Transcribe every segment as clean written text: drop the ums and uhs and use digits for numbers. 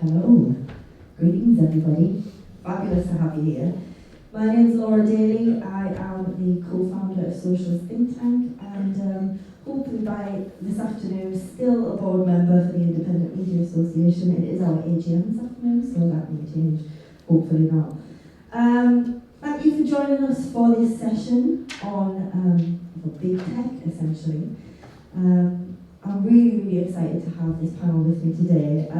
Hello. Greetings, everybody. Fabulous to have you here. My name is Laura Daly. I am the co-founder of Socialist ThinkTank, and hopefully by this afternoon, still a board member for the Independent Media Association. It is our AGM this afternoon, so that may change, hopefully not. Thank you for joining us for this session on big tech, essentially. I'm really excited to have this panel with me today.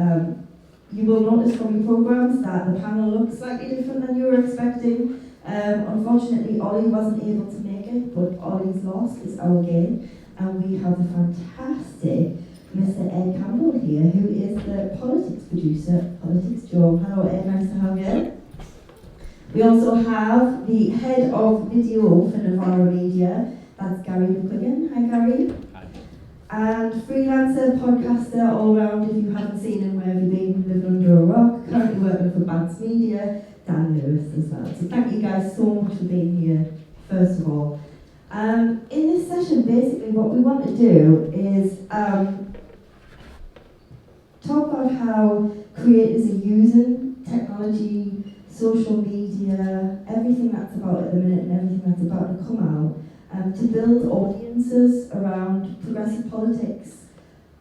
You will notice from your programmes that the panel looks slightly different than you were expecting. Unfortunately, Ollie wasn't able to make it, but Ollie's loss is our gain. And we have the fantastic Mr. Ed Campbell here, who is the politics producer at Politics Joe. Hello Ed, nice to have you. We also have the head of video for Novara Media, that's Gary McQuiggin. Hi Gary. Hi. And freelancer, podcaster, all round, if you haven't seen him, where have you been? Living under a rock, currently working for Bants Media, Dan Lewis as well. So thank you guys so much for being here, first of all. In this session, basically what we want to do is talk about how creators are using technology, social media, everything that's about at the minute and everything that's about to come out, to build audiences around progressive politics,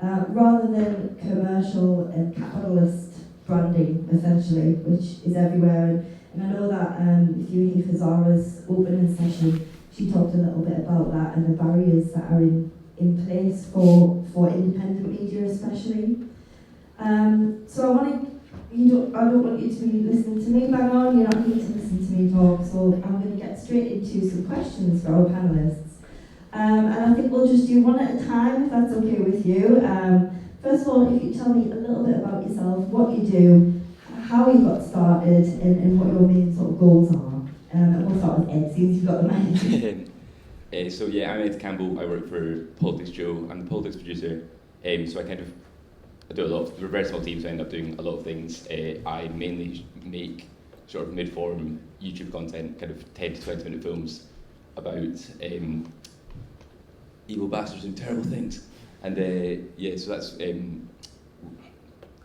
rather than commercial and capitalist branding, essentially, which is everywhere. And I know that if you hear for Zara's opening session, she talked a little bit about that and the barriers that are in place for independent media, especially. So I don't want you to be listening to me bang on. You're not here to listen to me talk. So I'm going to get straight into some questions for our panelists. And I think we'll just do one at a time, if that's okay with you. First of all, if you tell me a little bit about yourself, what you do, how you got started, and what your main sort of goals are. And we'll start with Ed, since you've got the mic. So yeah, I'm Ed Campbell. I work for Politics Joe. I'm the politics producer. So I do a lot of, we're a very small team, so I end up doing a lot of things. I mainly make sort of mid-form YouTube content, kind of 10 to 20 minute films about evil bastards doing terrible things. And yeah, so that's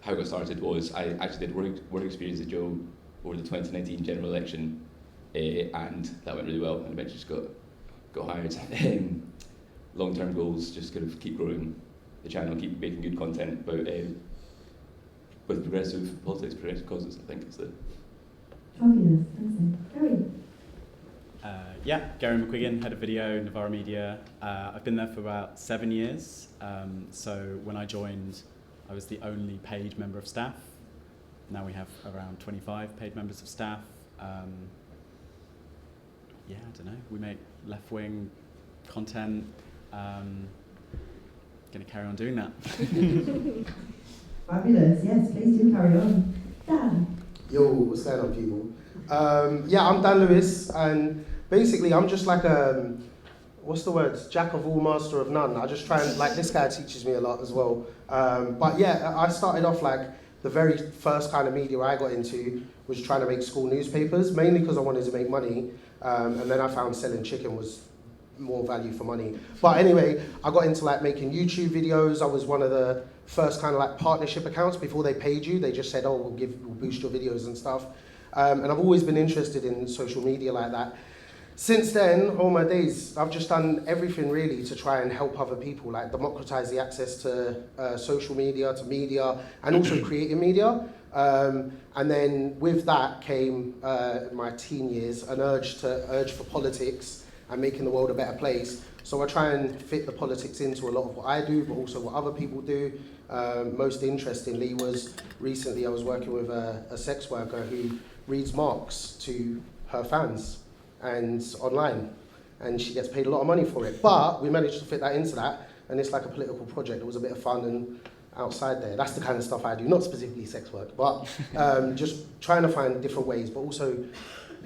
how I got started. Was I actually did work experience at Joe over the 2019 general election, and that went really well, and eventually just got hired. Long-term goals, just kind of keep growing the channel, keep making good content about with progressive politics, progressive causes. I think is the fabulous. Thanks, Gary. Yeah, Gary McQuiggin, head of video, Novara Media. I've been there for about 7 years. So when I joined, I was the only paid member of staff. Now we have around 25 paid members of staff. Yeah, I don't know. We make left-wing content. Going to carry on doing that. Fabulous. Yes, please do carry on. Dan. Yo, what's going on, people? Yeah, I'm Dan Lewis, and basically I'm just like a, what's the word? Jack of all, master of none. I just try and, like, this guy teaches me a lot as well. But yeah, I started off like the very first kind of media I got into was trying to make school newspapers, mainly because I wanted to make money. And then I found selling chicken was more value for money. But anyway, I got into like making YouTube videos. I was one of the first kind of like partnership accounts before they paid you. They just said, oh, we'll boost your videos and stuff. And I've always been interested in social media like that. Since then, all my days, I've just done everything really to try and help other people, like democratize the access to social media, to media, and also creating media. And then with that came my teen years, an urge for politics and making the world a better place. So I try and fit the politics into a lot of what I do, but also what other people do. Most interestingly was recently I was working with a sex worker who reads Marx to her fans and online, and she gets paid a lot of money for it. But we managed to fit that into that, and it's like a political project. It was a bit of fun and outside there. That's the kind of stuff I do, not specifically sex work, but just trying to find different ways, but also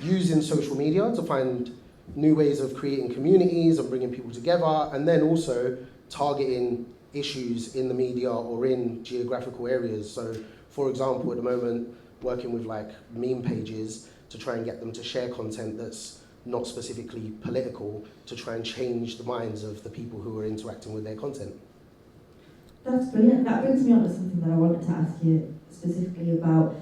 using social media to find new ways of creating communities and bringing people together, and then also targeting issues in the media or in geographical areas. So, for example, at the moment, working with like meme pages to try and get them to share content that's not specifically political, to try and change the minds of the people who are interacting with their content. That's brilliant. That brings me on to something that I wanted to ask you specifically about,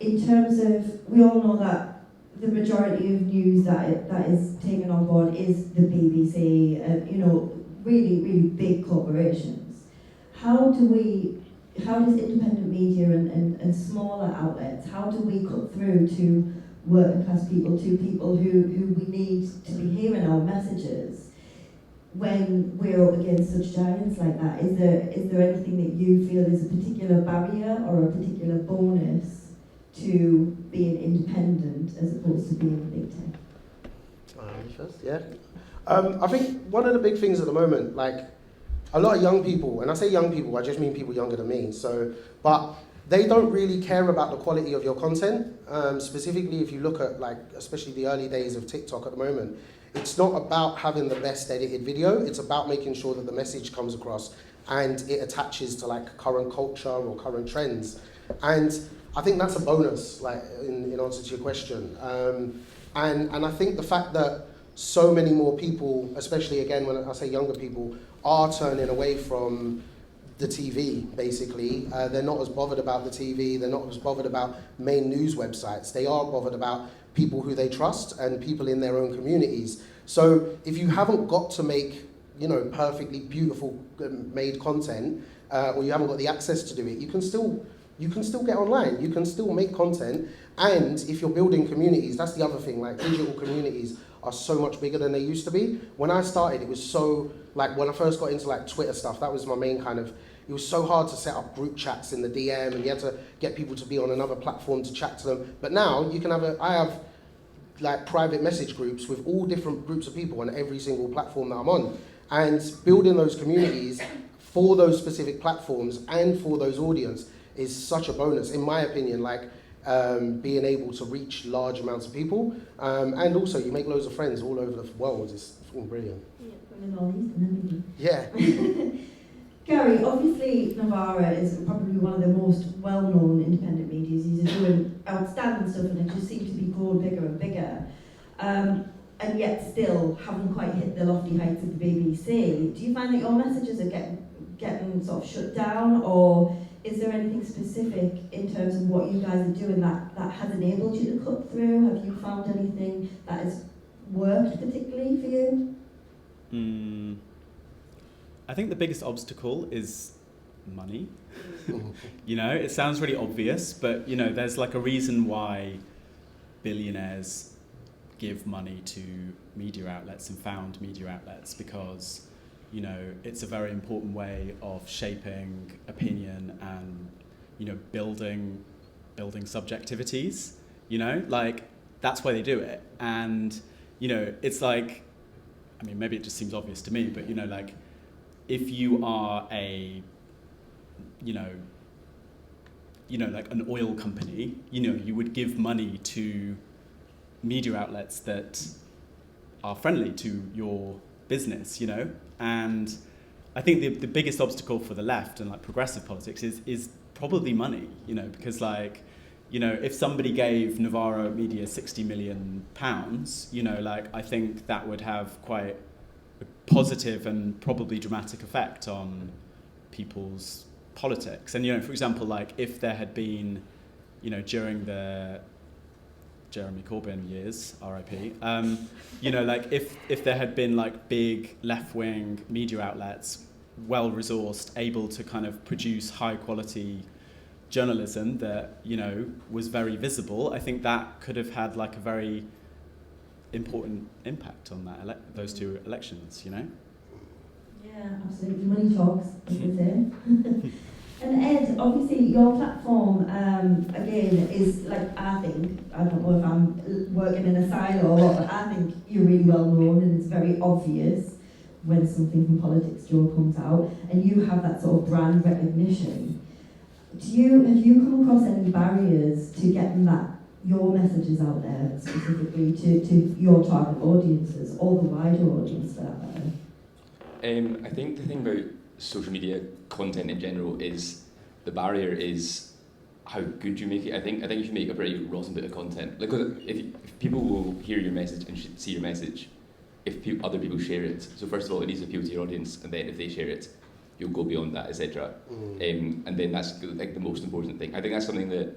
in terms of, we all know that the majority of news that is taken on board is the BBC, and really, really big corporations. How does independent media and smaller outlets, how do we cut through to working class people, to people who we need to be hearing our messages when we're up against such giants like that? Is there anything that you feel is a particular barrier or a particular bonus to being independent as opposed to being big tech? First, yeah. I think one of the big things at the moment, like a lot of young people, and I say young people, I just mean people younger than me. But they don't really care about the quality of your content. Specifically, if you look at especially the early days of TikTok at the moment, it's not about having the best edited video. It's about making sure that the message comes across and it attaches to current culture or current trends. And I think that's a bonus, in answer to your question. And I think the fact that so many more people, especially again when I say younger people, are turning away from the TV, basically. They're not as bothered about the TV, they're not as bothered about main news websites. They are bothered about people who they trust and people in their own communities. So if you haven't got to make, perfectly beautiful made content, or you haven't got the access to do it, you can still get online, you can still make content. And if you're building communities, that's the other thing, digital communities are so much bigger than they used to be. When I started, it was so, when I first got into Twitter stuff, that was my main it was so hard to set up group chats in the DM, and you had to get people to be on another platform to chat to them. But now you can I have private message groups with all different groups of people on every single platform that I'm on. And building those communities for those specific platforms and for those audience is such a bonus, in my opinion, being able to reach large amounts of people. And also you make loads of friends all over the world. It's brilliant. Yeah. Gary, obviously Novara is probably one of the most well-known independent media. He's doing outstanding stuff and it just seems to be growing bigger and bigger. And yet still haven't quite hit the lofty heights of the BBC. Do you find that your messages are getting sort of shut down, or is there anything specific in terms of what you guys are doing that has enabled you to cut through? Have you found anything that has worked particularly for you? I think the biggest obstacle is money. It sounds really obvious, but there's a reason why billionaires give money to media outlets and found media outlets, because it's a very important way of shaping opinion and building subjectivities. That's why they do it. And it's maybe it just seems obvious to me, but if you are an oil company, you would give money to media outlets that are friendly to your business, and I think the biggest obstacle for the left and progressive politics is probably money, because if somebody gave Novara Media £60 million, I think that would have quite a positive and probably dramatic effect on people's politics. And for example, if there had been, during the Jeremy Corbyn years, RIP, if there had been big left-wing media outlets, well-resourced, able to kind of produce high-quality journalism that was very visible, I think that could have had a very important impact on those two elections. Yeah, absolutely. Money talks, as they say. And Ed, obviously your platform, again, is I don't know if I'm working in a silo or what, but I think you're really well known and it's very obvious when something from Politics Joe comes out, and you have that sort of brand recognition. Have you come across any barriers to getting your messages out there, specifically to your target audiences or the wider audience for that matter? I think the thing about social media content in general is the barrier is how good you make it. I think if you make a very rotten bit of content, if people will hear your message and see your message, if other people share it. So first of all, it needs to appeal to your audience, and then if they share it, you'll go beyond that, etc. And then that's like the most important thing. I think that's something that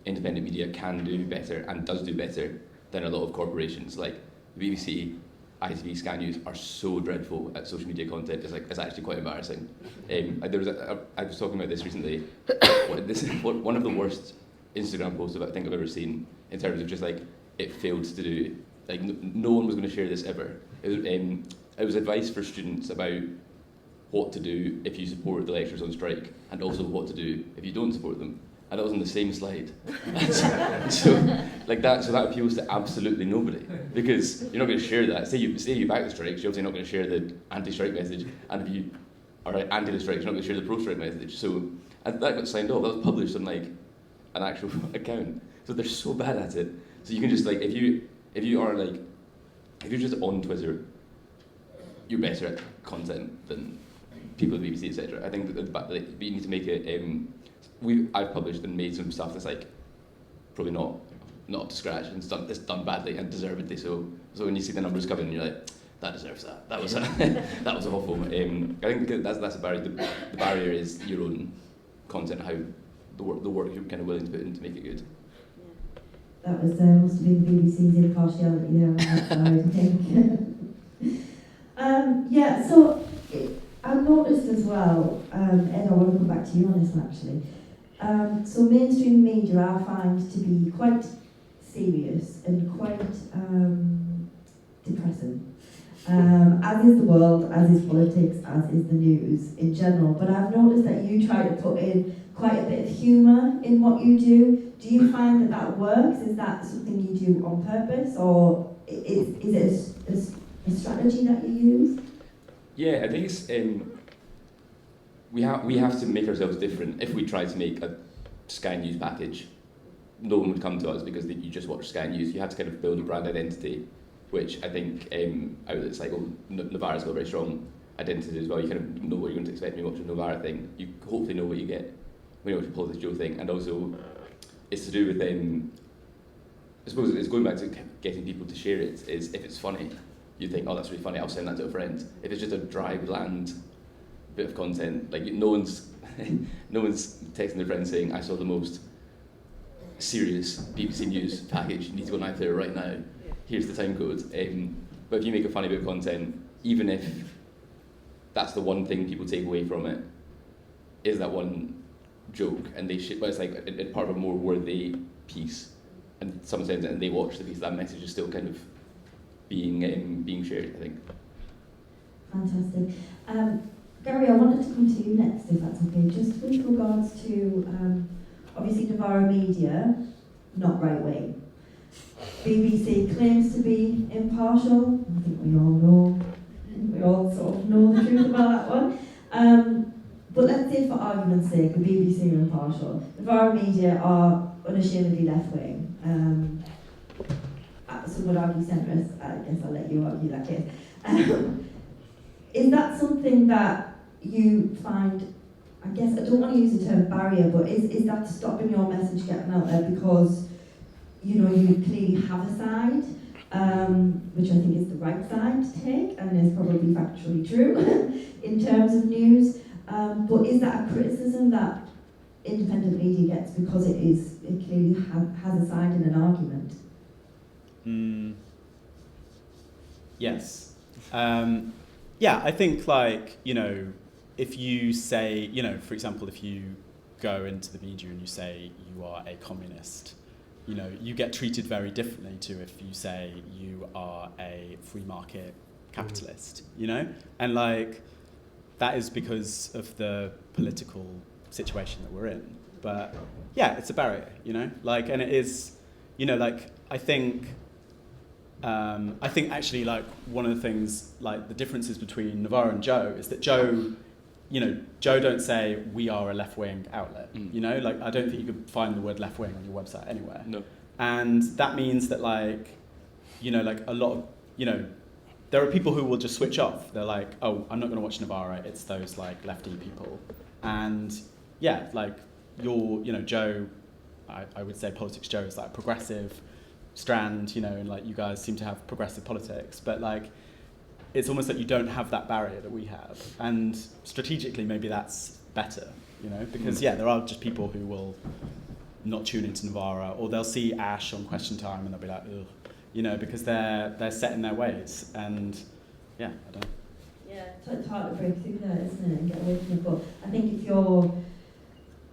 independent media can do better and does do better than a lot of corporations. Like the BBC, ITV, Sky News are so dreadful at social media content. It's actually quite embarrassing. I was talking about this recently. This is one of the worst Instagram posts I think I've ever seen in terms of just like it failed to do. Like no one was going to share this ever. It was advice for students about what to do if you support the lecturers on strike, and also what to do if you don't support them. And that was on the same slide. so that appeals to absolutely nobody, because you're not going to share that. Say you back the strikes, you're obviously not going to share the anti-strike message, and if you are anti the strikes, you're not going to share the pro-strike message. So and that got signed off. That was published on like an actual account. So they're so bad at it. So you can just like if you're just on Twitter, you're better at content than people at the BBC, etc. I think that you need to make it. I've published and made some stuff that's like probably not up to scratch, and it's done badly and deservedly so. So when you see the numbers come in, you're like, that deserves that. That was that was awful. I think that's a barrier. The barrier is your own content, how the work you're kind of willing to put in to make it good. That was must have been the BBC's impartiality there on that side, I think. Yeah, so I've noticed as well, Ed, I want to come back to you on this one actually. So mainstream media I find to be quite serious and quite depressing. As is the world, as is politics, as is the news in general. But I've noticed that you try to put in quite a bit of humour in what you do. Do you find that works? Is that something you do on purpose, or is it a strategy that you use? Yeah, I think it's we have to make ourselves different. If we try to make a Sky News package, no one would come to us because you just watch Sky News. You have to kind of build a brand identity, which I think outlets like Novara's got a very strong identity as well. You kind of know what you're going to expect when you watch a Novara thing. You hopefully know what you get when you watch a Politics Joe thing, and also it's to do with I suppose it's going back to getting people to share it. Is if it's funny, you think, oh, that's really funny, I'll send that to a friend. If it's just a dry, bland bit of content, like no one's texting their friend saying, I saw the most serious BBC News package, you need to go on iPlayer right now, here's the time code. But if you make a funny bit of content, even if that's the one thing people take away from it, is that one joke, and but it's like it's part of a more worthy piece, and someone sends it and they watch the piece, that message is still kind of being shared, I think. Fantastic. Gary, I wanted to come to you next, if that's okay, just with regards to, obviously Novara Media, not right wing. BBC claims to be impartial. I think we all sort of know the truth about that one. But let's say for argument's sake, the BBC are impartial. Novara Media are unashamedly left-wing. Some would argue centrist. I guess I'll let you argue that case. Is that something that you find, I guess, I don't want to use the term barrier, but is that stopping your message getting out there because, you clearly have a side, which I think is the right side to take and is probably factually true in terms of news, but is that a criticism that independent media gets because it clearly has a side in an argument? Yes. Yeah, I think if you say, for example, if you go into the media and you say you are a communist, you get treated very differently to if you say you are a free market capitalist, And that is because of the political situation that we're in. But yeah, it's a barrier, and it is, I think actually one of the things, the differences between Novara and Joe is that Joe don't say we are a left-wing outlet, I don't think you could find the word left-wing on your website anywhere. No. And that means that a lot of, there are people who will just switch off. They're like, oh, I'm not going to watch Novara, it's those lefty people. And yeah, Joe, I would say Politics Joe is a progressive strand, and you guys seem to have progressive politics, but it's almost like you don't have that barrier that we have. And strategically, maybe that's better, you know, because there are just people who will not tune into Novara, or they'll see Ash on Question Time and they'll be like, ugh, you know, because they're set in their ways. And I don't know. Yeah, it's hard to break through that, isn't it, and get away from it. But I think if you're,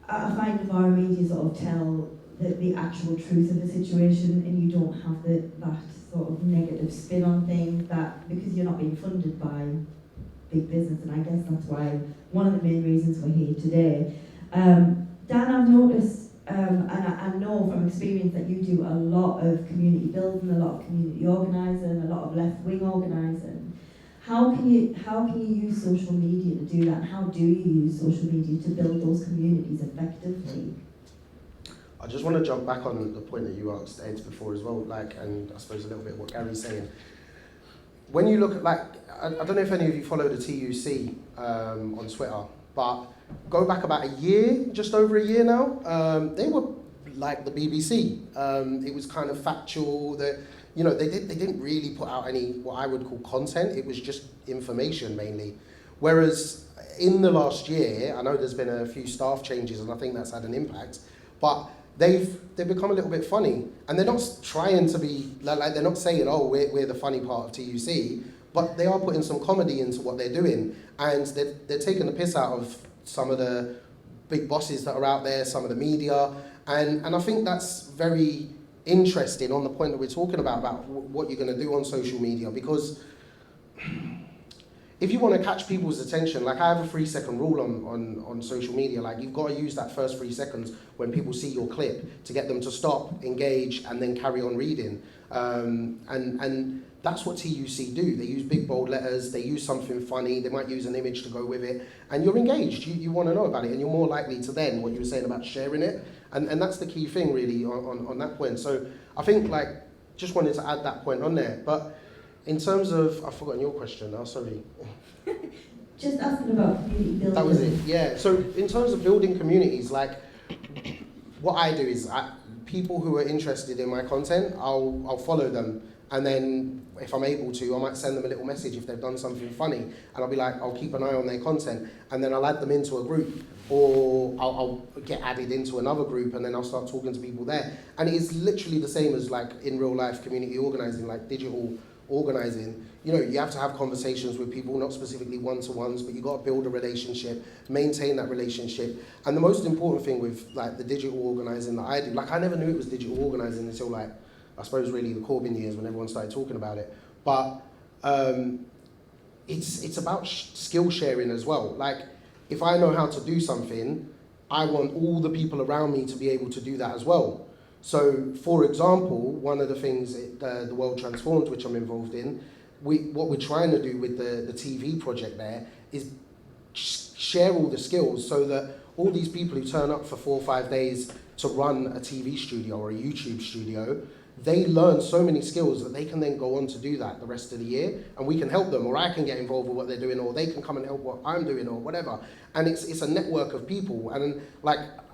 I find Novara Media sort of tell the actual truth of the situation, and you don't have that sort of negative spin on things, that because you're not being funded by big business, and I guess that's why one of the main reasons we're here today. Dan, I've noticed, and I know from experience that you do a lot of community building, a lot of community organising, a lot of left-wing organising. How can you use social media to do that? How do you use social media to build those communities effectively? I just want to jump back on the point that you asked Ed before as well, and I suppose a little bit what Gary's saying. When you look at, I don't know if any of you follow the TUC on Twitter, but go back about a year, just over a year now, they were like the BBC. It was kind of factual, that they didn't really put out any what I would call content. It was just information mainly. Whereas in the last year, I know there's been a few staff changes, and I think that's had an impact, but they've become a little bit funny, and they're not trying to be like they're not saying, oh, we're the funny part of TUC, but they are putting some comedy into what they're doing, and they're taking the piss out of some of the big bosses that are out there, some of the media, and I think that's very interesting on the point that we're talking about what you're going to do on social media, because if you want to catch people's attention, like I have a 3-second rule on social media, like you've got to use that first 3 seconds when people see your clip to get them to stop, engage, and then carry on reading. And that's what TUC do. They use big bold letters, they use something funny, they might use an image to go with it, and you're engaged, you want to know about it, and you're more likely to then, what you were saying about sharing it, and that's the key thing really on that point. So I think just wanted to add that point on there. But in terms of, I've forgotten your question now, sorry. Just asking about community building. That was it, yeah. So in terms of building communities, what I do is people who are interested in my content, I'll follow them, and then if I'm able to, I might send them a little message if they've done something funny, and I'll be like, I'll keep an eye on their content, and then I'll add them into a group, or I'll get added into another group, and then I'll start talking to people there. And it's literally the same as in real life community organising, like digital organising. You have to have conversations with people, not specifically one-to-ones, but you've got to build a relationship, maintain that relationship. And the most important thing with the digital organising that I do, I never knew it was digital organising until I suppose really the Corbyn years when everyone started talking about it. But it's about skill sharing as well. If I know how to do something, I want all the people around me to be able to do that as well. So, for example, one of the things, the World Transformed, which I'm involved in, what we're trying to do with the TV project there is share all the skills, so that all these people who turn up for 4 or 5 days to run a TV studio or a YouTube studio, they learn so many skills that they can then go on to do that the rest of the year, and we can help them, or I can get involved with what they're doing, or they can come and help what I'm doing, or whatever. And it's a network of people, and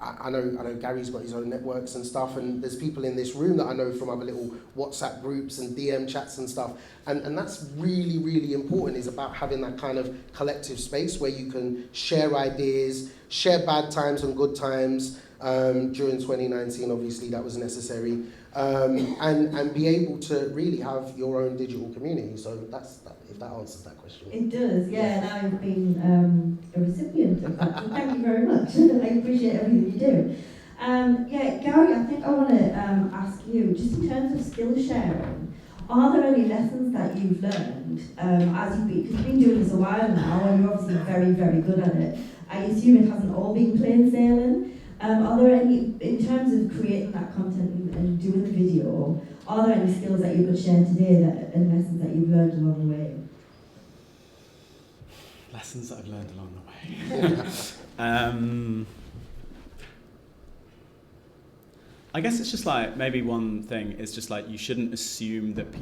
I know Gary's got his own networks and stuff, and there's people in this room that I know from other little WhatsApp groups and DM chats and stuff, and that's really, really important, is about having that kind of collective space where you can share ideas, share bad times and good times. During 2019, obviously, that was necessary, and be able to really have your own digital community. So that's that, if that answers that question. It does, yeah, and I've been a recipient of that, so thank you very much. I appreciate everything you do. Gary, I think I want to ask you, just in terms of skill sharing, are there any lessons that you've learned as because you've been doing this a while now, and you're obviously very, very good at it. I assume it hasn't all been plain sailing. Are there any, in terms of creating that content and doing the video, are there any skills that you could share today and lessons that you've learned along the way? Lessons that I've learned along the way. I guess it's just maybe one thing is just you shouldn't assume that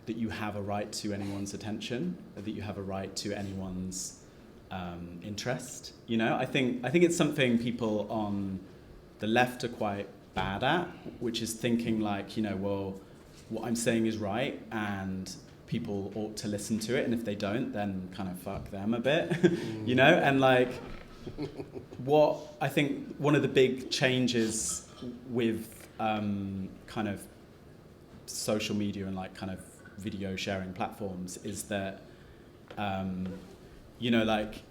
that you have a right to anyone's attention, or that you have a right to anyone's interest. I think it's something people on the left are quite bad at, which is thinking well, what I'm saying is right, and people ought to listen to it, and if they don't, then kind of fuck them a bit, you know? And like, what I think one of the big changes with kind of social media and like kind of video sharing platforms is that, you know, like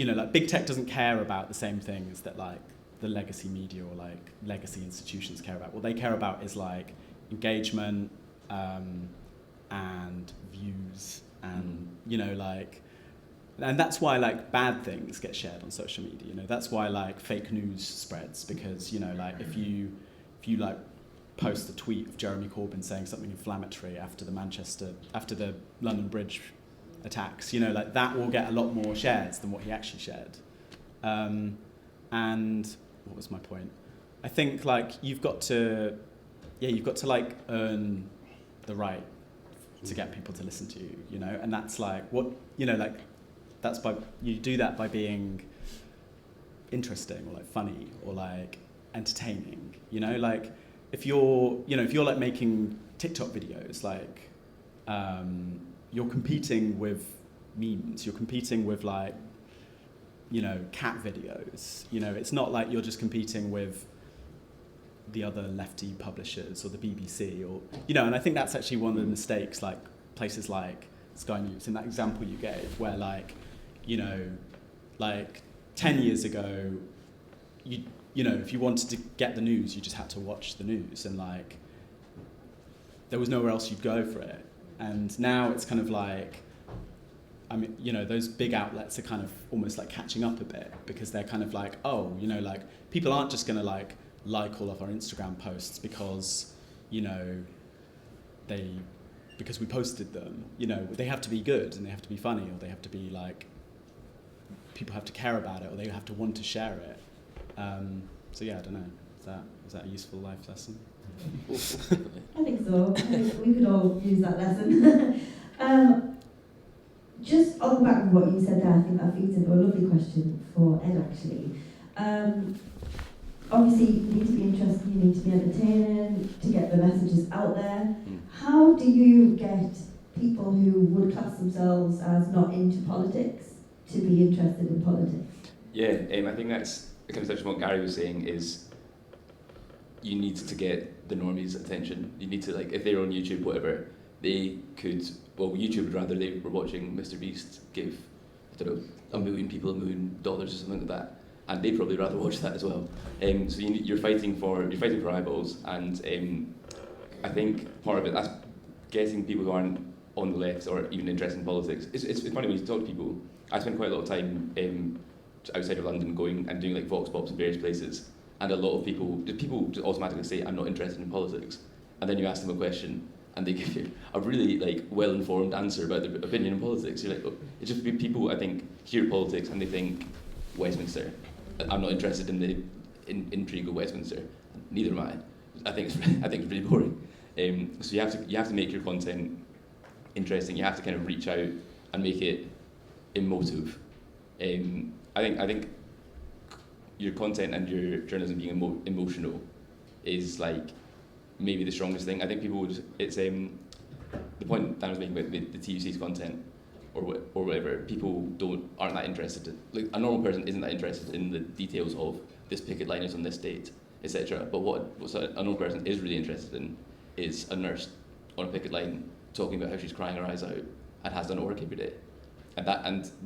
like big tech doesn't care about the same things that like the legacy media or like legacy institutions care about. What they care about is like engagement and views and, you know, like, and that's why like bad things get shared on social media, you know, that's why like fake news spreads, because, you know, like if you like post a tweet of Jeremy Corbyn saying something inflammatory after the London Bridge attacks, you know, like that will get a lot more shares than what he actually shared. And what was my point? I think like you've got to like earn the right to get people to listen to you, you know, and that's like what, you know, like that's you do that by being interesting or like funny or like entertaining, you know, like if you're like making TikTok videos, like you're competing with memes, you're competing with like, you know, cat videos, you know, it's not like you're just competing with the other lefty publishers or the BBC or, you know, and I think that's actually one of the mistakes, like places like Sky News, in that example you gave, where like, you know, like 10 years ago, you know, if you wanted to get the news, you just had to watch the news, and like, there was nowhere else you'd go for it. And now it's kind of like, I mean, you know, those big outlets are kind of almost like catching up a bit, because they're kind of like, oh, you know, like people aren't just going to like all of our Instagram posts because, you know, because we posted them, you know, they have to be good and they have to be funny, or they have to be like, people have to care about it, or they have to want to share it. So yeah, I don't know, is that a useful life lesson? I think so. I think we could all use that lesson. Just on the back of what you said there, I think that feeds into a lovely question for Ed, actually. Obviously, you need to be interesting, you need to be entertaining to get the messages out there. How do you get people who would class themselves as not into politics to be interested in politics? Yeah, I think that's kind of touching on what Gary was saying, is you need to get the normies' attention. You need to, like, if they're on YouTube, whatever, they could, well, YouTube would rather they were watching Mr. Beast give, I don't know, 1 million people $1 million or something like that, and they'd probably rather watch that as well. So you're fighting for eyeballs, and I think part of it, that's getting people who aren't on the left or even interested in politics. It's funny when you talk to people. I spend quite a lot of time outside of London going and doing like vox pops in various places, and a lot of people just automatically say, I'm not interested in politics, and then you ask them a question and they give you a really like well-informed answer about their opinion on politics. You're like, oh, it's just people, I think, hear politics and they think Westminster. I'm not interested in the intrigue of Westminster. Neither am I. I think it's really boring. So you have to make your content interesting. You have to kind of reach out and make it emotive. I think your content and your journalism being emotional is like maybe the strongest thing. I think people would. It's the point Dan was making about the TUC's content or whatever. People aren't that interested in, like, a normal person isn't that interested in the details of this picket line is on this date, etc. But what a normal person is really interested in is a nurse on a picket line talking about how she's crying her eyes out and has done work every day. And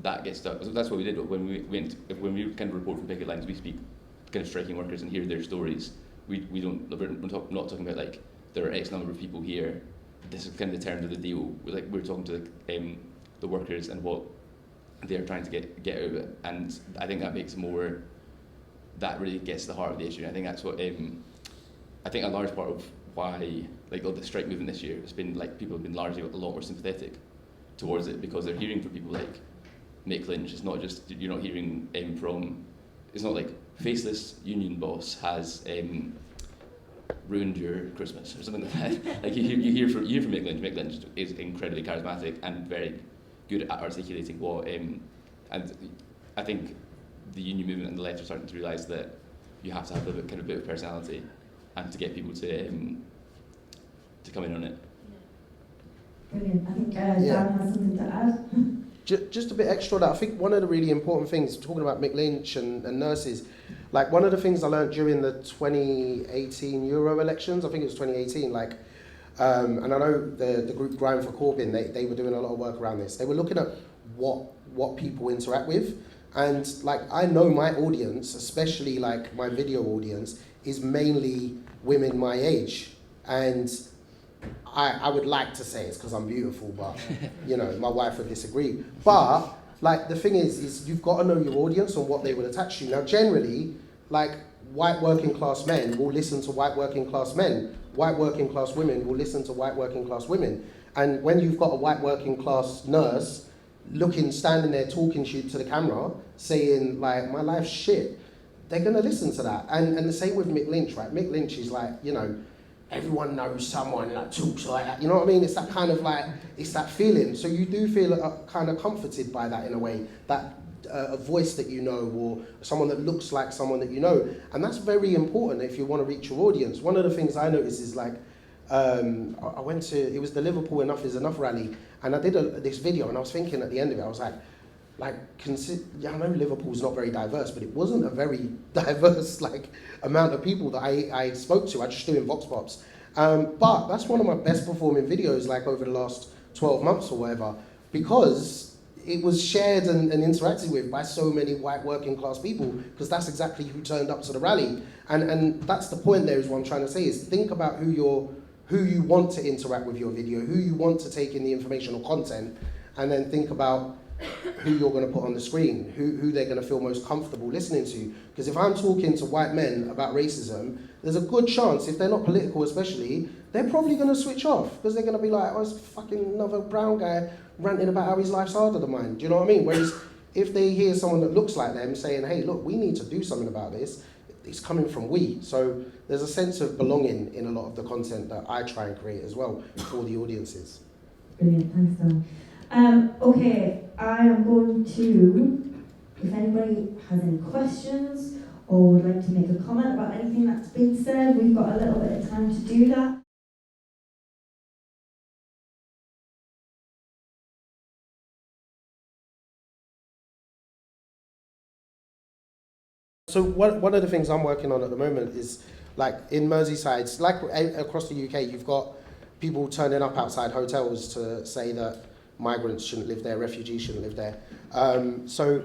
that gets stuck. So that's what we did when we kind of report from picket lines. We speak kind of striking workers and hear their stories. We're not talking about like there are X number of people here. This is kind of the terms of the deal. We're talking to the workers and what they're trying to get out of it. And I think that makes more. That really gets to the heart of the issue. And I think that's what I think a large part of why like the strike movement this year has been like people have been largely a lot more sympathetic towards it, because they're hearing from people like Mick Lynch. It's not just, you're not hearing from, it's not like faceless union boss has ruined your Christmas or something like that. Like you hear from Mick Lynch. Mick Lynch is incredibly charismatic and very good at articulating what, and I think the union movement and the left are starting to realise that you have to have a bit of personality and to get people to come in on it. Brilliant. I think Yeah. Dan has something to add. Just a bit extra that I think one of the really important things, talking about Mick Lynch and nurses, like one of the things I learned during the 2018 Euro elections, I think it was 2018, like, and I know the group Grind for Corbyn, they were doing a lot of work around this. They were looking at what people interact with. And like, I know my audience, especially like my video audience, is mainly women my age. And I would like to say it's because I'm beautiful, but you know, my wife would disagree. But like the thing is you've got to know your audience and what they will attach to. Now generally, like white working class men will listen to white working class men. White working class women will listen to white working class women. And when you've got a white working class nurse standing there talking to the camera, saying like, my life's shit, they're gonna listen to that. And the same with Mick Lynch, right? Mick Lynch is like, you know, everyone knows someone that talks like that. You know what I mean? It's that kind of like, it's that feeling. So you do feel kind of comforted by that in a way, that a voice that you know, or someone that looks like someone that you know. And that's very important if you want to reach your audience. One of the things I noticed is like, I went to, it was the Liverpool Enough is Enough rally, and I did this video, and I was thinking at the end of it, I was like, yeah, I know Liverpool's not very diverse, but it wasn't a very diverse like amount of people that I spoke to. I just doing vox pops, but that's one of my best performing videos like over the last 12 months or whatever, because it was shared and interacted with by so many white working class people, because that's exactly who turned up to the rally, and that's the point. There is what I'm trying to say is think about who you want to interact with your video, who you want to take in the information or content, and then think about who you're going to put on the screen, who they're going to feel most comfortable listening to. Because if I'm talking to white men about racism, there's a good chance, if they're not political especially, they're probably going to switch off, because they're going to be like, oh, it's fucking another brown guy ranting about how his life's harder than mine. Do you know what I mean? Whereas if they hear someone that looks like them saying, hey, look, we need to do something about this, it's coming from we. So there's a sense of belonging in a lot of the content that I try and create as well for the audiences. Brilliant, thanks Dan. Okay, I am going to, if anybody has any questions or would like to make a comment about anything that's been said, we've got a little bit of time to do that. So one of the things I'm working on at the moment is, like in Merseyside, like across the UK, you've got people turning up outside hotels to say that migrants shouldn't live there, refugees shouldn't live there. So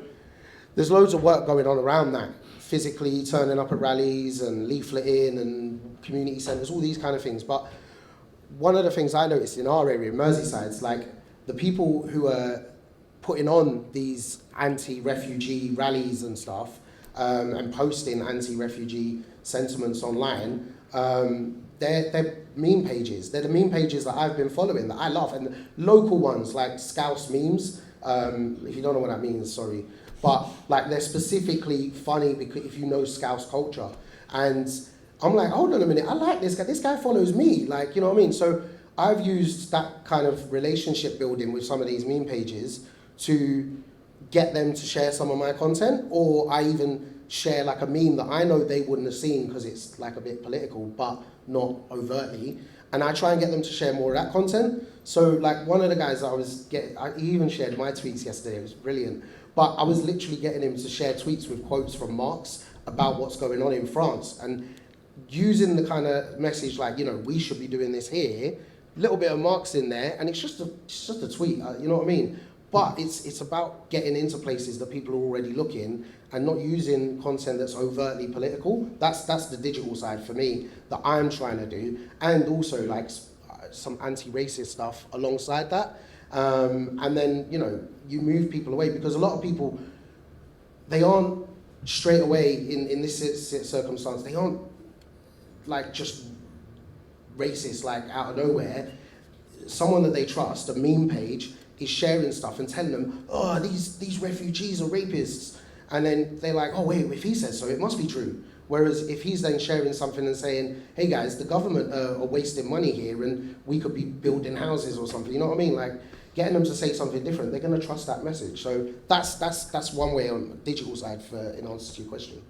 there's loads of work going on around that, physically turning up at rallies and leafleting and community centres, all these kind of things. But one of the things I noticed in our area, Merseyside, is like the people who are putting on these anti-refugee rallies and stuff, and posting anti-refugee sentiments online, they're meme pages. They're the meme pages that I've been following that I love, and local ones like Scouse memes. If you don't know what that means, sorry, but like they're specifically funny because if you know Scouse culture, and I'm like, hold on a minute, I like this guy. This guy follows me, like, you know what I mean. So I've used that kind of relationship building with some of these meme pages to get them to share some of my content, or I even share like a meme that I know they wouldn't have seen because it's like a bit political, but not overtly, and I try and get them to share more of that content. So like one of the guys he even shared my tweets yesterday, it was brilliant, but I was literally getting him to share tweets with quotes from Marx about what's going on in France, and using the kind of message like, you know, we should be doing this here, a little bit of Marx in there, and it's just a tweet, you know what I mean? But it's about getting into places that people are already looking and not using content that's overtly political. That's the digital side for me that I'm trying to do, and also like some anti-racist stuff alongside that. And then, you know, you move people away, because a lot of people, they aren't straight away in this circumstance, they aren't like just racist like out of nowhere. Someone that they trust, a meme page, is sharing stuff and telling them, oh, these refugees are rapists. And then they're like, oh wait, if he says so, it must be true. Whereas if he's then sharing something and saying, hey guys, the government are wasting money here and we could be building houses or something, you know what I mean? Like getting them to say something different, they're gonna trust that message. So that's one way on the digital side in answer to your question.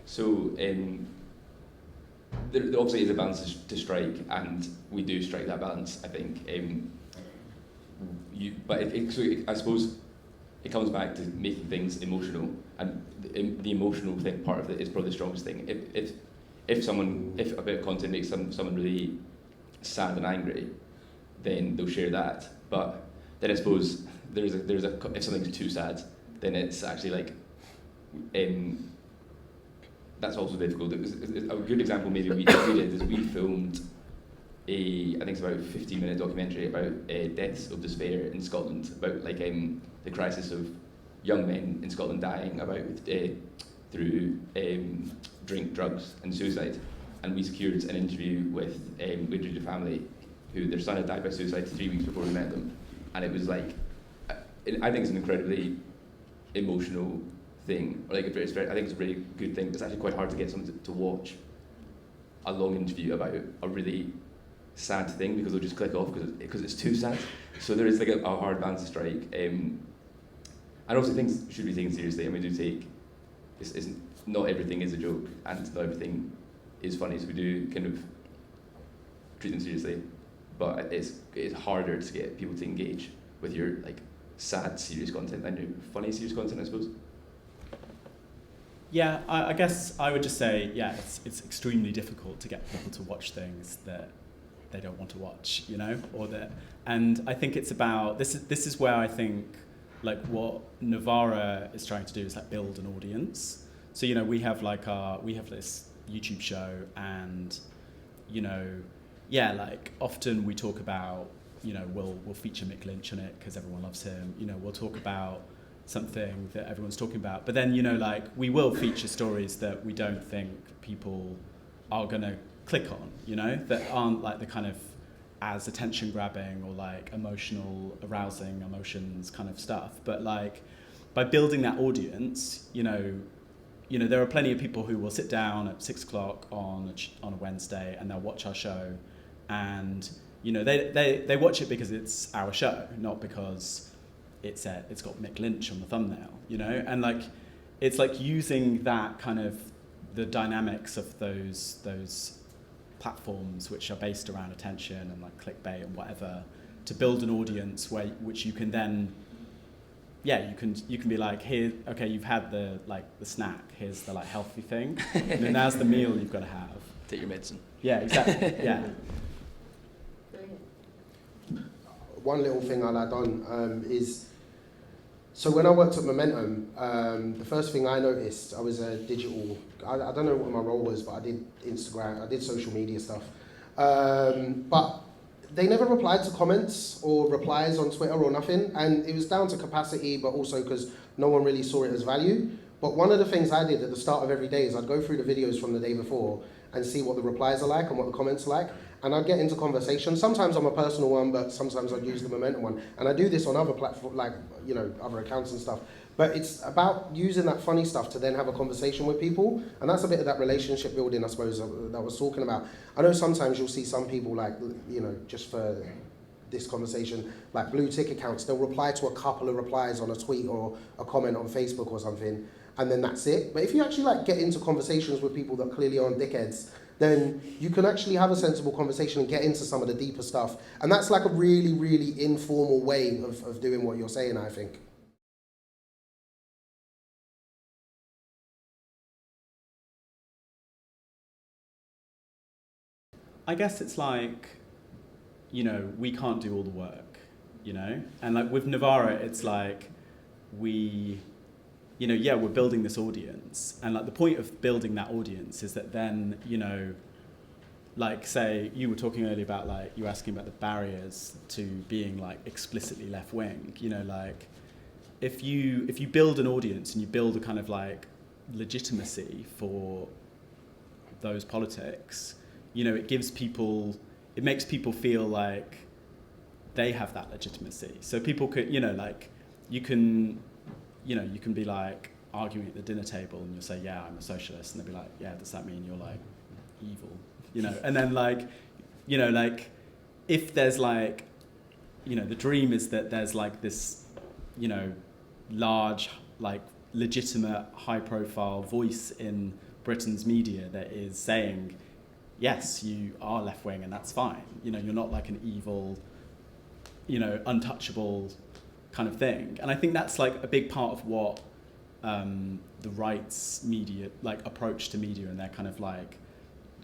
So there obviously is a balance to strike, and we do strike that balance, I think. I suppose it comes back to making things emotional, and the emotional thing part of it is probably the strongest thing. If a bit of content makes someone really sad and angry, then they'll share that. But then I suppose if something's too sad, then it's actually like that's also difficult. A good example maybe we did is we filmed I think it's about a 15-minute documentary about deaths of despair in Scotland, about like the crisis of young men in Scotland dying through drink, drugs and suicide. And we secured an interview with a family who their son had died by suicide 3 weeks before we met them. And it was like, I think it's an incredibly emotional thing. Like I think it's a really good thing. It's actually quite hard to get someone to watch a long interview about a really sad thing, because they'll just click off because it's too sad. So there is like a hard balance to strike. And also things should be taken seriously. I mean, not everything is a joke, and not everything is funny. So we do kind of treat them seriously, but it's harder to get people to engage with your like sad, serious content than your funny, serious content, I suppose. Yeah, I guess I would just say, yeah, it's extremely difficult to get people to watch things that they don't want to watch, you know, and I think it's about this is where I think like what Novara is trying to do is like build an audience. So you know we have this YouTube show, and you know, yeah, like often we talk about, you know, we'll feature Mick Lynch on it because everyone loves him. You know, we'll talk about something that everyone's talking about, but then you know, like we will feature stories that we don't think people are gonna click on, you know, that aren't like the kind of as attention grabbing or like emotional arousing emotions kind of stuff. But like by building that audience, you know there are plenty of people who will sit down at 6 o'clock on a Wednesday and they'll watch our show, and you know they watch it because it's our show, not because it's got Mick Lynch on the thumbnail, you know. And like it's like using that kind of the dynamics of those platforms which are based around attention and like clickbait and whatever to build an audience which you can then you can be like, here, okay, you've had the snack, here's the like healthy thing, and then now's the meal you've got to have. Take your medicine. Yeah, exactly. Yeah. One little thing I'll add on is, so when I worked at Momentum, the first thing I noticed, I was a digital, I don't know what my role was, but I did Instagram, I did social media stuff. But they never replied to comments or replies on Twitter or nothing. And it was down to capacity, but also because no one really saw it as value. But one of the things I did at the start of every day is I'd go through the videos from the day before and see what the replies are like and what the comments are like. And I'd get into conversation. Sometimes I'm a personal one, but sometimes I'd use the Momentum one. And I do this on other platforms, like, you know, other accounts and stuff. But it's about using that funny stuff to then have a conversation with people. And that's a bit of that relationship building, I suppose, that I was talking about. I know sometimes you'll see some people, like, you know, just for this conversation, like blue tick accounts, they'll reply to a couple of replies on a tweet or a comment on Facebook or something, and then that's it. But if you actually like get into conversations with people that clearly aren't dickheads, then you can actually have a sensible conversation and get into some of the deeper stuff. And that's like a really, really informal way of doing what you're saying, I think. I guess it's like, you know, we can't do all the work, you know? And like with Novara, it's like we, you know, yeah, we're building this audience. And like the point of building that audience is that then, you know, like say you were talking earlier about like, you were asking about the barriers to being like explicitly left wing, you know, like if you build an audience and you build a kind of like legitimacy for those politics, you know, it makes people feel like they have that legitimacy. So people could, you know, like you can be like arguing at the dinner table and you'll say, yeah, I'm a socialist. And they'll be like, yeah, does that mean you're like evil? You know, and then like, you know, like if there's like, you know, the dream is that there's like this, you know, large, like legitimate, high profile voice in Britain's media that is saying, yes, you are left-wing and that's fine. You know, you're not like an evil, you know, untouchable kind of thing. And I think that's like a big part of what the right's media, like approach to media, and their kind of like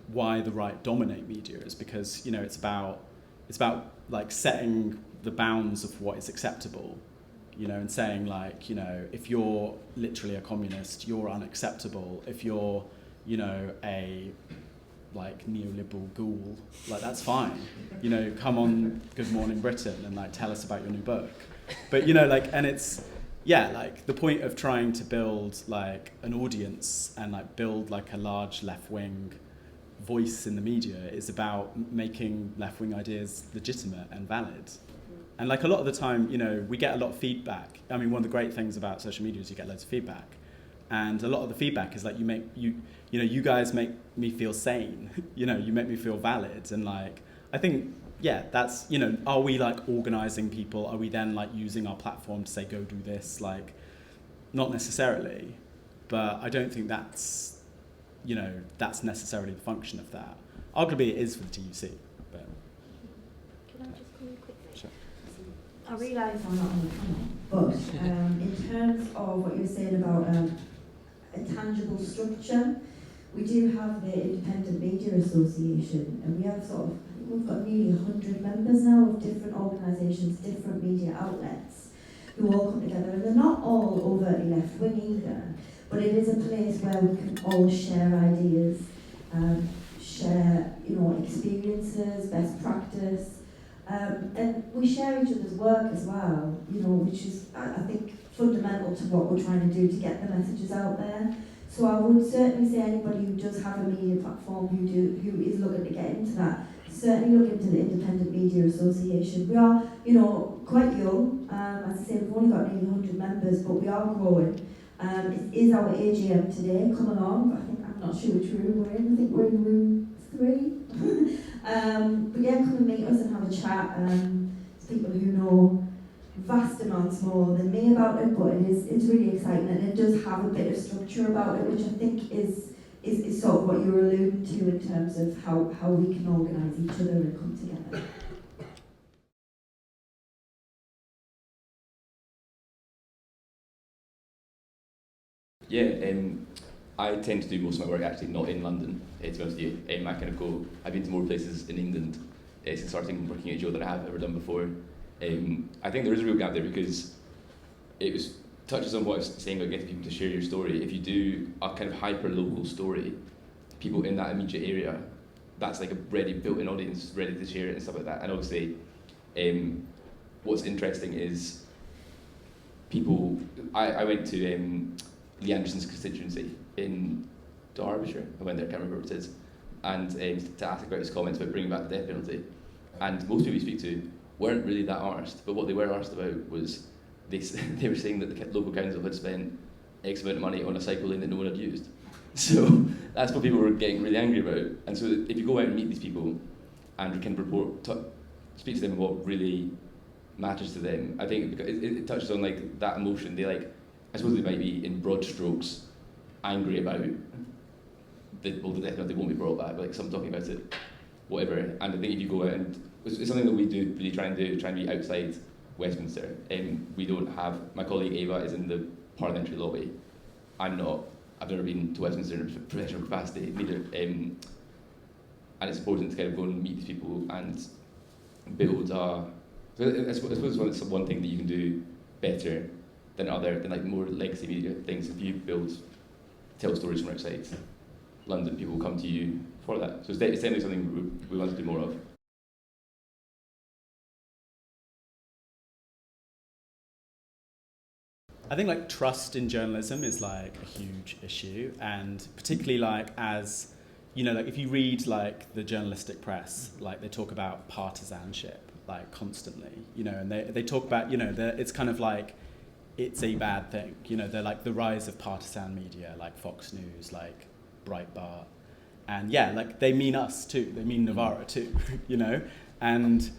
why the right dominate media is because, you know, it's about like setting the bounds of what is acceptable, you know, and saying like, you know, if you're literally a communist, you're unacceptable. If you're, you know, a like neoliberal ghoul, like that's fine. You know, come on Good Morning Britain and like tell us about your new book. But, you know, like, and it's, yeah, like the point of trying to build like an audience and like build like a large left-wing voice in the media is about making left-wing ideas legitimate and valid. And like a lot of the time, you know, we get a lot of feedback. I mean, one of the great things about social media is you get loads of feedback. And a lot of the feedback is like you guys make me feel sane. You know, you make me feel valid. And like, I think, yeah, that's, you know, are we like organizing people? Are we then like using our platform to say, go do this? Like, not necessarily, but I don't think that's, you know, that's necessarily the function of that. Arguably it is for the TUC, but. Can I just come in quickly? Sure. I realise I'm not on the panel, but in terms of what you were saying about a tangible structure, we do have the Independent Media Association, and we have we've got nearly 100 members now of different organisations, different media outlets, who all come together, and they're not all overtly left-wing either, but it is a place where we can all share ideas, share, you know, experiences, best practice, and we share each other's work as well, you know, which is, I think, fundamental to what we're trying to do to get the messages out there. So I would certainly say anybody who does have a media platform who is looking to get into that, certainly look into the Independent Media Association. We are, you know, quite young. As I say, we've only got nearly 100 members, but we are growing. It is our AGM today. Come along. I'm not sure which room we're in. I think we're in room 3. But yeah, come and meet us and have a chat. It's people who know vast amounts more than me about it, but it's really exciting, and it does have a bit of structure about it, which I think is sort of what you're alluding to in terms of how we can organise each other and come together. Yeah, I tend to do most of my work actually not in London, to be honest with you. I kind of go, I've been to more places in England since starting working at Joe than I have ever done before. I think there is a real gap there because it touches on what I was saying about getting people to share your story. If you do a kind of hyper-local story, people in that immediate area, that's like a ready built-in audience ready to share it and stuff like that. And obviously, what's interesting is people, I went to Lee Anderson's constituency in Derbyshire. I went there, I can't remember what it is, and to ask about his comments about bringing back the death penalty. And most people you speak to weren't really that arsed, but what they were arsed about was they were saying that the local council had spent X amount of money on a cycle lane that no one had used. So that's what people were getting really angry about. And so if you go out and meet these people and can speak to them what really matters to them, I think it touches on like that emotion. They like, I suppose they might be in broad strokes angry about the death penalty won't be brought back, but like some talking about it, whatever. And I think if you go out and it's something that we do really try and be outside Westminster. We don't have, my colleague Ava is in the parliamentary lobby. I'm not. I've never been to Westminster in a professional capacity, neither. And it's important to kind of go and meet these people and build I suppose it's one thing that you can do better than like more legacy media things. If you tell stories from outside London, people will come to you for that. So it's definitely something we want to do more of. I think like trust in journalism is like a huge issue, and particularly like as, you know, like if you read like the journalistic press, like they talk about partisanship like constantly, you know, and they talk about, you know, it's kind of like it's a bad thing, you know, they're like the rise of partisan media like Fox News, like Breitbart, and yeah, like they mean us too, they mean Novara too, you know, and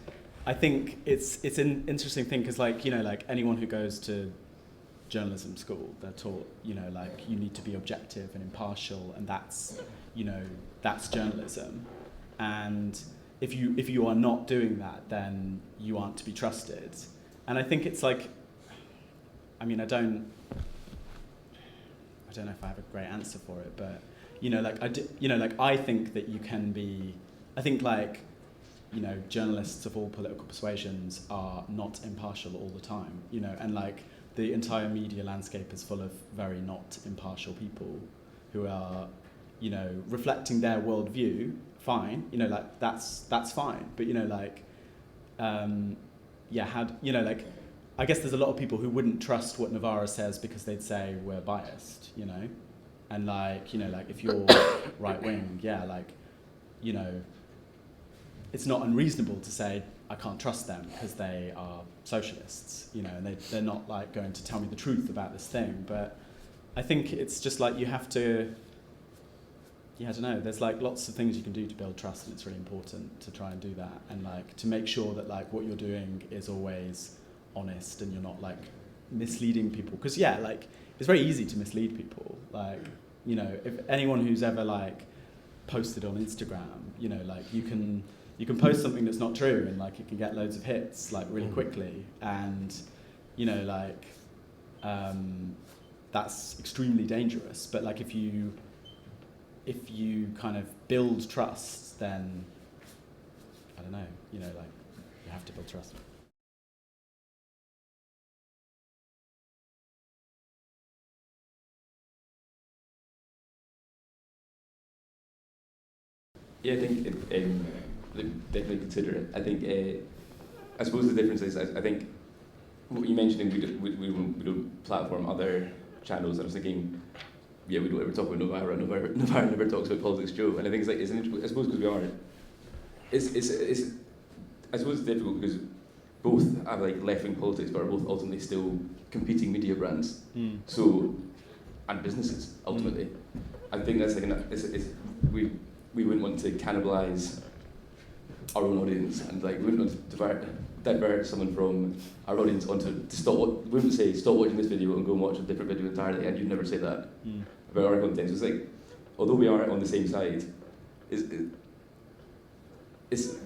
I think it's an interesting thing because like, you know, like anyone who goes to journalism school. They're taught, you know, like you need to be objective and impartial, and that's, you know, that's journalism. And if you are not doing that, then you aren't to be trusted. And I think it's like, I mean, I don't know if I have a great answer for it, but you know, like I think that you can be. I think like, you know, journalists of all political persuasions are not impartial all the time. You know, and like the entire media landscape is full of very not impartial people who are, you know, reflecting their worldview. Fine, you know, like that's fine. But you know, like, you know, like, I guess there's a lot of people who wouldn't trust what Novara says because they'd say we're biased, you know, and like, you know, like if you're right wing, yeah, like, you know, it's not unreasonable to say I can't trust them because they are socialists, you know, and they're not like going to tell me the truth about this thing. But I think it's just like you have to. Yeah, I don't know. There's like lots of things you can do to build trust, and it's really important to try and do that, and like to make sure that like what you're doing is always honest and you're not like misleading people. Because yeah, like it's very easy to mislead people. Like, you know, if anyone who's ever like posted on Instagram, you know, like you can post something that's not true and like it can get loads of hits like really quickly, and you know, like that's extremely dangerous. But like if you kind of build trust, then I don't know, you know, like you have to build trust. Yeah, I think definitely consider it. I think I suppose the difference is I think what you mentioned, we don't platform other channels. I was thinking, yeah, we don't ever talk about Novara. Novara never talks about politics, Joe. And I think it's like I suppose because we are. It's I suppose it's difficult because both have like left-wing politics, but are both ultimately still competing media brands. So and businesses ultimately. I think that's like we wouldn't want to cannibalise our own audience, and like we wouldn't want to divert someone from our audience onto to stop. We wouldn't say stop watching this video and go and watch a different video entirely, and you'd never say that about our content. So it's like, although we are on the same side, it's you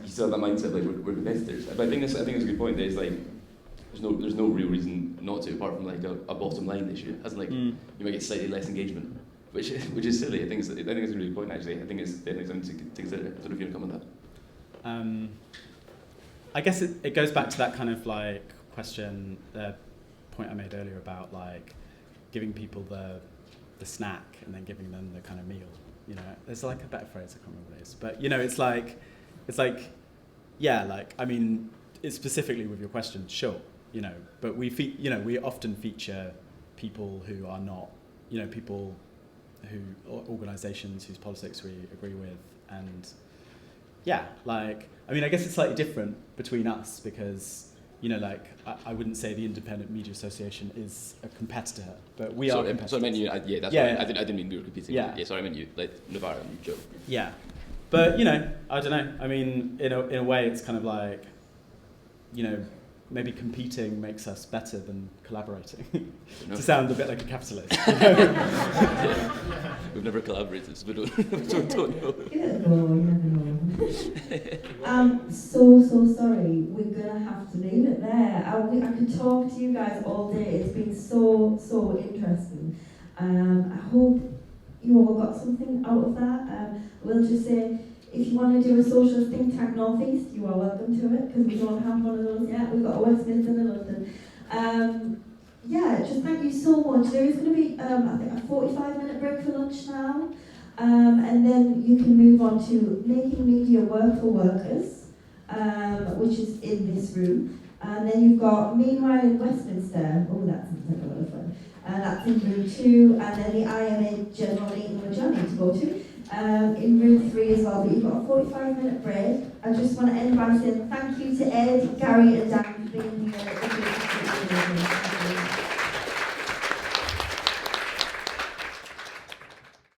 still have that mindset like we're competitors. But I think it's a good point. There's like there's no real reason not to, apart from like a bottom line issue. As in like you might get slightly less engagement, which is silly. I think it's a really good point actually. I think it's definitely something to consider. I don't know if you want to comment on that. I guess it goes back to that kind of like question, the point I made earlier about like giving people the snack and then giving them the kind of meal. You know, there's like a better phrase, I can't remember what it is, but you know, it's like, yeah, like I mean, it's specifically with your question, sure, you know, but we often feature people who are not, you know, people who organisations whose politics we agree with, and yeah, like I mean, I guess it's slightly different between us because, you know, like I wouldn't say the Independent Media Association is a competitor, but we are competitors. So I meant you. I didn't mean we were competing. Yeah, sorry, I meant you. Like Novara and Joe. Yeah, but you know, I don't know. I mean, in a way, it's kind of like, you know, maybe competing makes us better than collaborating. To sound a bit like a capitalist. You know? We've never collaborated, so we don't know. I'm so sorry. We're gonna have to leave it there. I could talk to you guys all day. It's been so interesting. I hope you all got something out of that. We'll just say, if you want to do a Socialist ThinkTank Northeast, you are welcome to it, because we don't have one of those yet. We've got a Westminster and a London. Yeah, just thank you so much. There is going to be, I think, a 45-minute break for lunch now, and then you can move on to Making Media Work for Workers, which is in this room. And then you've got Meanwhile in Westminster. Oh, that sounds like a lot of fun. That's in room 2, and then the IMA General Meeting, which I need to go to. In room 3 as well, but you've got a 45-minute break. I just want to end by saying thank you to Ed, Gary and Dan for being here.